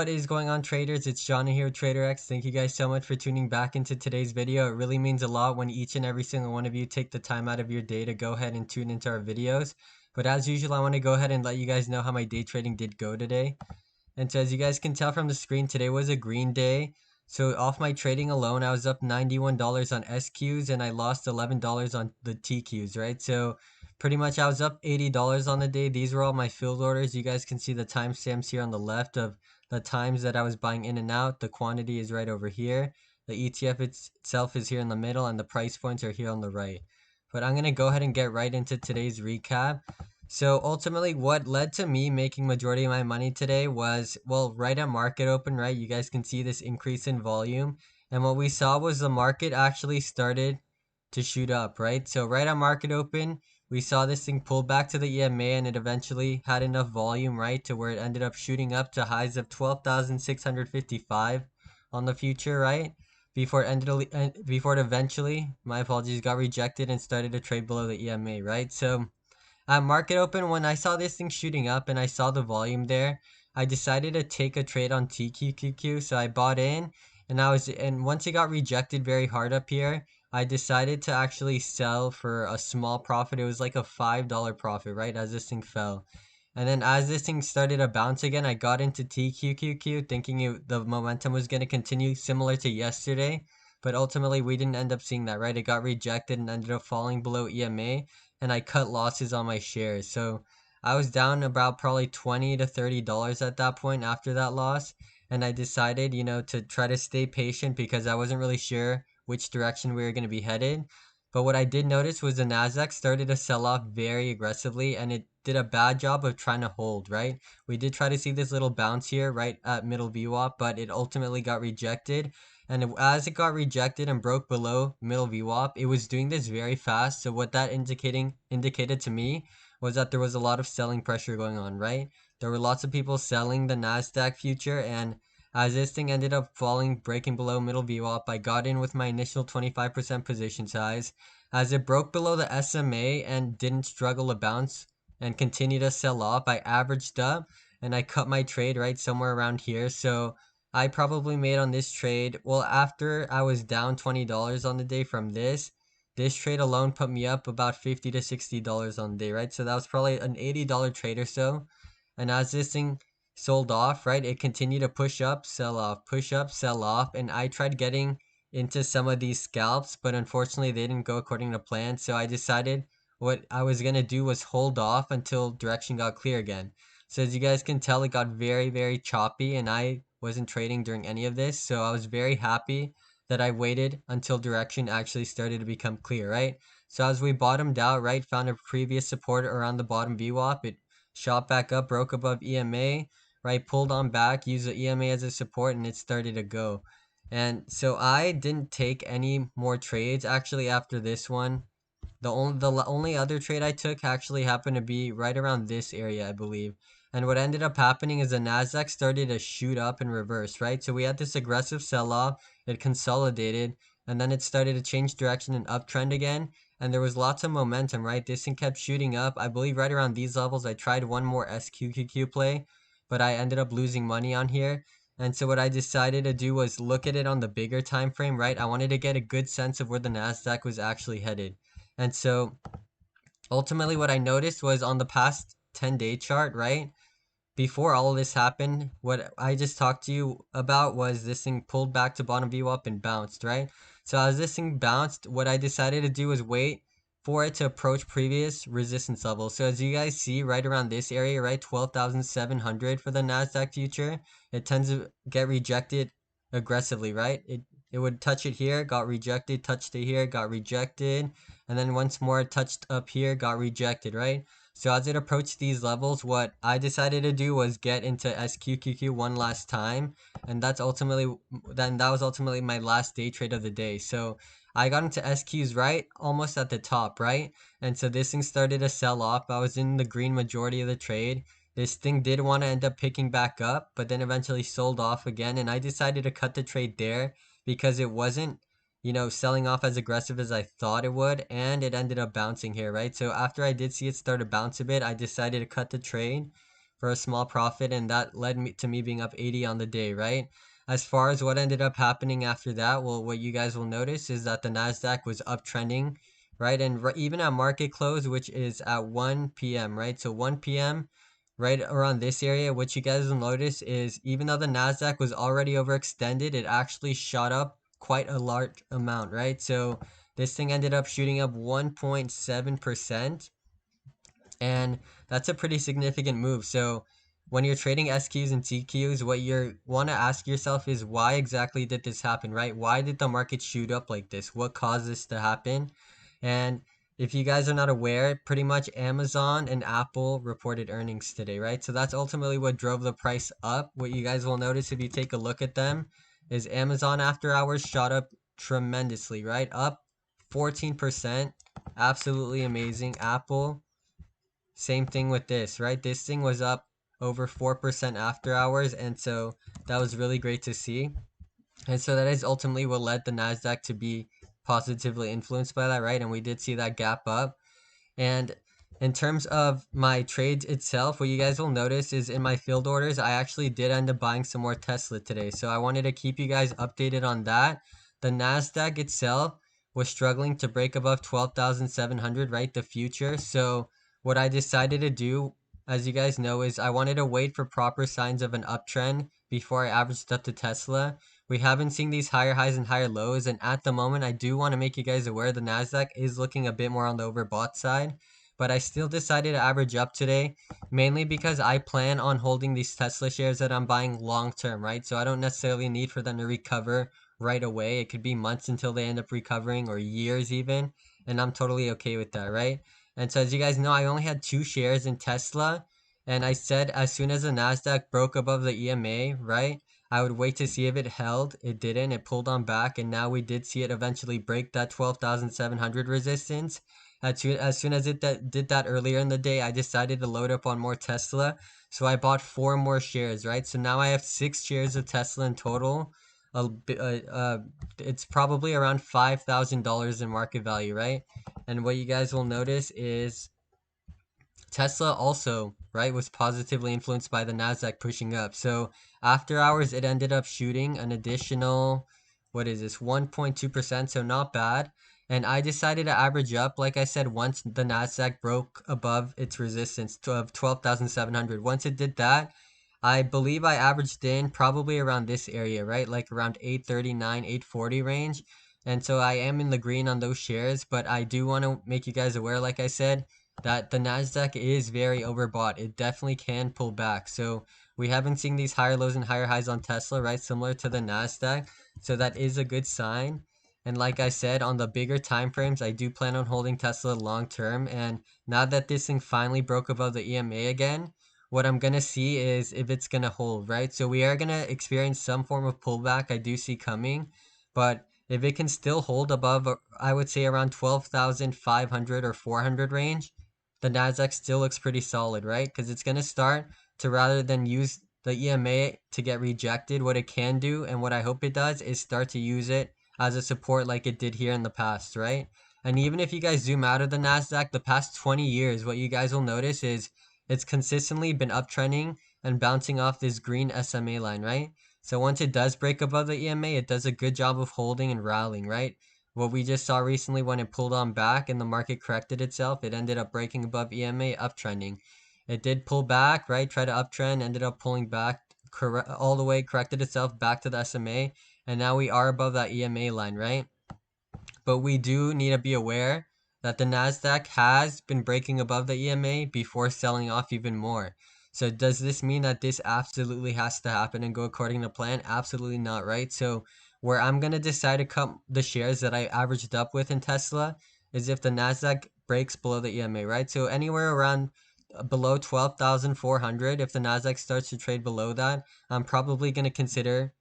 What is going on, traders? It's Johnny here with TraderX. Thank you guys so much for tuning back into today's video. It really means a lot when each and every single one of you take the time out of your day to go ahead and tune into our videos. But as usual, I want to go ahead and let you guys know how my day trading did go today. And so as you guys can tell from the screen, today was a green day. So off my trading alone, I was up $91 on SQs and I lost $11 on the TQs, right? So pretty much I was up $80 on the day. These were all my field orders. You guys can see the timestamps here on the left of the times that I was buying in and out. The quantity is right over here. The ETF itself is here in the middle and the price points are here on the right. But I'm going to go ahead and get right into today's recap. So ultimately, what led to me making majority of my money today was, well, right at market open, right? You guys can see this increase in volume. And what we saw was the market actually started to shoot up, right? So right at market open, we saw this thing pull back to the EMA and it eventually had enough volume, right, to where it ended up shooting up to highs of 12,655 on the future, right? Before before it eventually, my apologies, got rejected and started to trade below the EMA, right? So at market open, when I saw this thing shooting up and I saw the volume there, I decided to take a trade on TQQQ. So I bought in and once it got rejected very hard up here, I decided to actually sell for a small profit. It was like a $5 profit, right? As this thing fell. And then as this thing started to bounce again, I got into TQQQ thinking the momentum was going to continue similar to yesterday. But ultimately, we didn't end up seeing that, right? It got rejected and ended up falling below EMA and I cut losses on my shares. So I was down about probably $20 to $30 at that point after that loss. And I decided, to try to stay patient because I wasn't really sure which direction we were going to be headed. But what I did notice was the Nasdaq started to sell off very aggressively and it did a bad job of trying to hold, right? We did try to see this little bounce here right at middle VWAP, but it ultimately got rejected. And as it got rejected and broke below middle VWAP, it was doing this very fast. So what that indicated to me was that there was a lot of selling pressure going on, right? There were lots of people selling the Nasdaq future, and as this thing ended up falling, breaking below middle VWAP, I got in with my initial 25% position size. As it broke below the SMA and didn't struggle to bounce and continue to sell off, I averaged up and I cut my trade right somewhere around here. So I probably made on this trade, well, after I was down $20 on the day from this trade alone put me up about $50 to $60 on the day, right? So that was probably an $80 trade or so. And as this thing sold off, right, it continued to push up, sell off, push up, sell off. And I tried getting into some of these scalps, but unfortunately they didn't go according to plan. So I decided what I was going to do was hold off until direction got clear again. So as you guys can tell, it got very, very choppy and I wasn't trading during any of this. So I was very happy that I waited until direction actually started to become clear, right? So as we bottomed out, right, found a previous support around the bottom VWAP, it shot back up, broke above EMA, right, pulled on back, used the EMA as a support, and it started to go. And so I didn't take any more trades actually after this one. The only other trade I took actually happened to be right around this area, I believe. And what ended up happening is the Nasdaq started to shoot up in reverse, right? So we had this aggressive sell-off, it consolidated, and then it started to change direction and uptrend again. And there was lots of momentum, right? This thing kept shooting up. I believe right around these levels, I tried one more SQQQ play, but I ended up losing money on here. And so what I decided to do was look at it on the bigger time frame, right? I wanted to get a good sense of where the Nasdaq was actually headed. And so ultimately what I noticed was on the past 10-day chart, right? Before all of this happened, what I just talked to you about was this thing pulled back to bottom VWAP and bounced, right? So as this thing bounced, what I decided to do was wait for it to approach previous resistance levels. So as you guys see right around this area, right, 12,700 for the Nasdaq future, it tends to get rejected aggressively, right? It would touch it here, got rejected, touched it here, got rejected, and then once more touched up here, got rejected, right? So as it approached these levels, what I decided to do was get into SQQQ one last time, and that was ultimately my last day trade of the day. So I got into SQs right almost at the top, right? And so this thing started to sell off. I was in the green majority of the trade. This thing did want to end up picking back up, but then eventually sold off again, and I decided to cut the trade there because it wasn't selling off as aggressive as I thought it would, and it ended up bouncing here, right? So after I did see it start to bounce a bit, I decided to cut the trade for a small profit, and that led me to me being up 80 on the day, right? As far as what ended up happening after that, well, what you guys will notice is that the Nasdaq was uptrending, right? And even at market close, which is at 1 p.m., right? So 1 p.m., right around this area, what you guys will notice is even though the Nasdaq was already overextended, it actually shot up quite a large amount, right? So this thing ended up shooting up 1.7%, and that's a pretty significant move. So when you're trading SQs and TQs, what you want to ask yourself is why exactly did this happen, right? Why did the market shoot up like this? What caused this to happen? And if you guys are not aware, pretty much Amazon and Apple reported earnings today, right? So that's ultimately what drove the price up. What you guys will notice if you take a look at them is Amazon after hours shot up tremendously, right? Up 14%. Absolutely amazing. Apple, same thing with this, right? This thing was up over 4% after hours, and so that was really great to see. And so that is ultimately what led the Nasdaq to be positively influenced by that, right? And we did see that gap up. And in terms of my trades itself, what you guys will notice is in my field orders, I actually did end up buying some more Tesla today. So I wanted to keep you guys updated on that. The Nasdaq itself was struggling to break above 12,700, right? The future. So what I decided to do, as you guys know, is I wanted to wait for proper signs of an uptrend before I averaged up to Tesla. We haven't seen these higher highs and higher lows, and at the moment, I do want to make you guys aware the Nasdaq is looking a bit more on the overbought side, but I still decided to average up today, mainly because I plan on holding these Tesla shares that I'm buying long term, right? So I don't necessarily need for them to recover right away. It could be months until they end up recovering, or years even, and I'm totally okay with that, right? And so as you guys know, I only had 2 shares in Tesla, and I said as soon as the Nasdaq broke above the EMA, right, I would wait to see if it held. It didn't. It pulled on back, and now we did see it eventually break that 12,700 resistance. As soon as it did that earlier in the day, I decided to load up on more Tesla. So I bought 4 more shares, right? So now I have 6 shares of Tesla in total. It's probably around $5,000 in market value, right? And what you guys will notice is Tesla also, right, was positively influenced by the Nasdaq pushing up. So after hours, it ended up shooting an additional, what is this, 1.2%. So not bad. And I decided to average up, like I said, once the Nasdaq broke above its resistance of 12,700. Once it did that, I believe I averaged in probably around this area, right? Like around 839, 840 range. And so I am in the green on those shares, but I do want to make you guys aware, like I said, that the Nasdaq is very overbought. It definitely can pull back. So we haven't seen these higher lows and higher highs on Tesla, right? Similar to the Nasdaq. So that is a good sign. And like I said, on the bigger time frames, I do plan on holding Tesla long term. And now that this thing finally broke above the EMA again, what I'm gonna see is if it's gonna hold, right? So we are gonna experience some form of pullback. I do see coming, but if it can still hold above, I would say around 12,500 or 400 range, the Nasdaq still looks pretty solid, right? Because it's gonna start to, rather than use the EMA to get rejected, what it can do and what I hope it does is start to use it as a support like it did here in the past, right? And even if you guys zoom out of the Nasdaq, the past 20 years, what you guys will notice is it's consistently been uptrending and bouncing off this green SMA line, right? So once it does break above the EMA, it does a good job of holding and rallying, right? What we just saw recently when it pulled on back and the market corrected itself, it ended up breaking above EMA, uptrending. It did pull back, right? Try to uptrend, ended up pulling back all the way, corrected itself back to the SMA, and now we are above that EMA line, right? But we do need to be aware that the Nasdaq has been breaking above the EMA before selling off even more. So does this mean that this absolutely has to happen and go according to plan? Absolutely not, right? So where I'm going to decide to cut the shares that I averaged up with in Tesla is if the Nasdaq breaks below the EMA, right? So anywhere around below 12,400, if the Nasdaq starts to trade below that, I'm probably going to consider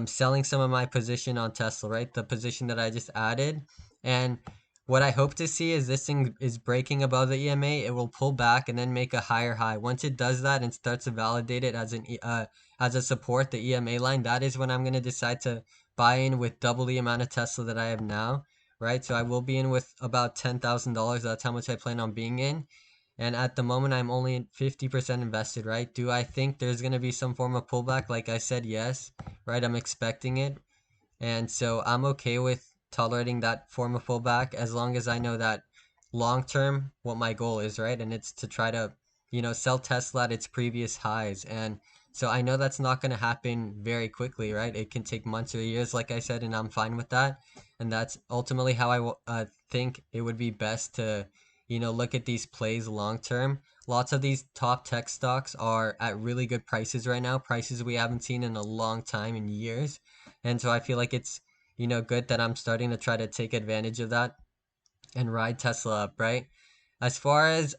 selling some of my position on Tesla, right? The position that I just added. And what I hope to see is this thing is breaking above the EMA. It will pull back and then make a higher high. Once it does that and starts to validate it as a support, the EMA line, that is when I'm gonna decide to buy in with double the amount of Tesla that I have now, right? So I will be in with about $10,000. That's how much I plan on being in. And at the moment, I'm only 50% invested, right? Do I think there's going to be some form of pullback? Like I said, yes, right? I'm expecting it. And so I'm okay with tolerating that form of pullback as long as I know that long term what my goal is, right? And it's to try to, sell Tesla at its previous highs. And so I know that's not going to happen very quickly, right? It can take months or years, like I said, and I'm fine with that. And that's ultimately how I think it would be best to, look at these plays long term. Lots of these top tech stocks are at really good prices right now, prices we haven't seen in a long time, in years. And so I feel like it's, good that I'm starting to try to take advantage of that and ride Tesla up, right? As far as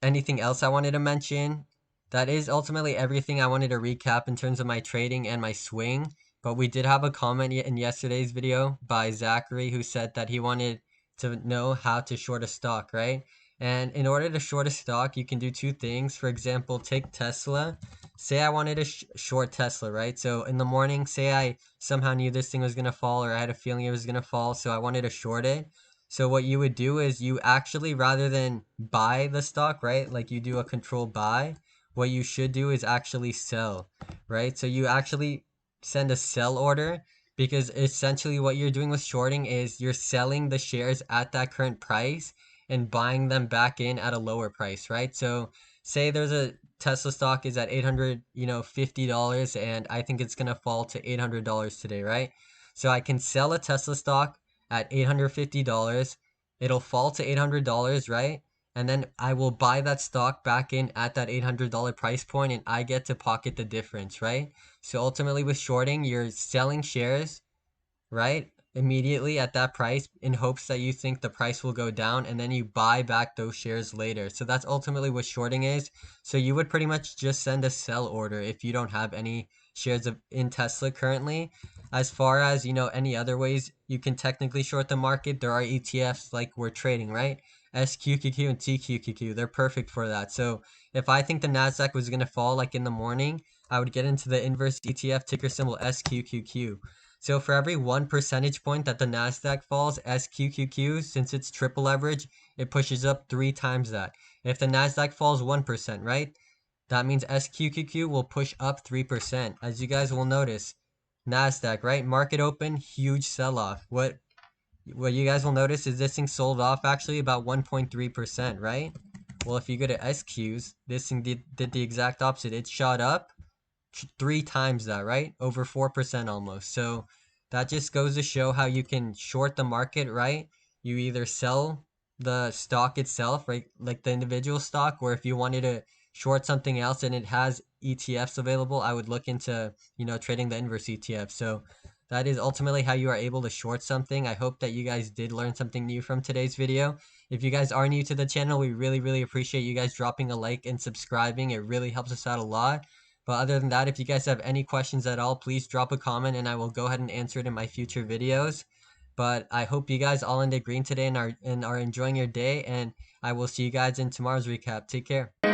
anything else I wanted to mention, that is ultimately everything I wanted to recap in terms of my trading and my swing. But we did have a comment in yesterday's video by Zachary who said that he wanted to know how to short a stock, right? And in order to short a stock, you can do two things. For example, take Tesla. Say I wanted to short Tesla, right? So in the morning, say I somehow knew this thing was going to fall, or I had a feeling it was going to fall, so I wanted to short it. So what you would do is you actually, rather than buy the stock, right? Like you do a control buy, what you should do is actually sell, right? So you actually send a sell order, because essentially what you're doing with shorting is you're selling the shares at that current price and buying them back in at a lower price, right? So say there's a Tesla stock is at 800, $50, and I think it's going to fall to $800 today, right? So I can sell a Tesla stock at $850. It'll fall to $800, right? And then I will buy that stock back in at that $800 price point, and I get to pocket the difference, right? So ultimately with shorting, you're selling shares, right? Immediately at that price in hopes that you think the price will go down, and then you buy back those shares later. So that's ultimately what shorting is. So you would pretty much just send a sell order if you don't have any shares in Tesla currently. As far as, any other ways you can technically short the market, there are ETFs like we're trading, right? SQQQ and TQQQ, they're perfect for that. So if I think the Nasdaq was going to fall like in the morning, I would get into the inverse ETF, ticker symbol SQQQ. So for every 1 percentage point that the Nasdaq falls, SQQQ, since it's triple leverage, it pushes up 3 times that. If the Nasdaq falls 1%, right? That means SQQQ will push up 3%. As you guys will notice, Nasdaq, right? Market open, huge sell-off. What you guys will notice is this thing sold off actually about 1.3%, right? Well, if you go to SQs, this thing did the exact opposite. It shot up 3 times that, right? Over 4% almost. So that just goes to show how you can short the market, right? You either sell the stock itself, right? Like the individual stock, or if you wanted to short something else and it has ETFs available, I would look into, trading the inverse ETF. So that is ultimately how you are able to short something. I hope that you guys did learn something new from today's video. If you guys are new to the channel, we really, really appreciate you guys dropping a like and subscribing. It really helps us out a lot. But other than that, if you guys have any questions at all, please drop a comment and I will go ahead and answer it in my future videos. But I hope you guys all ended green today and are enjoying your day, and I will see you guys in tomorrow's recap. Take care.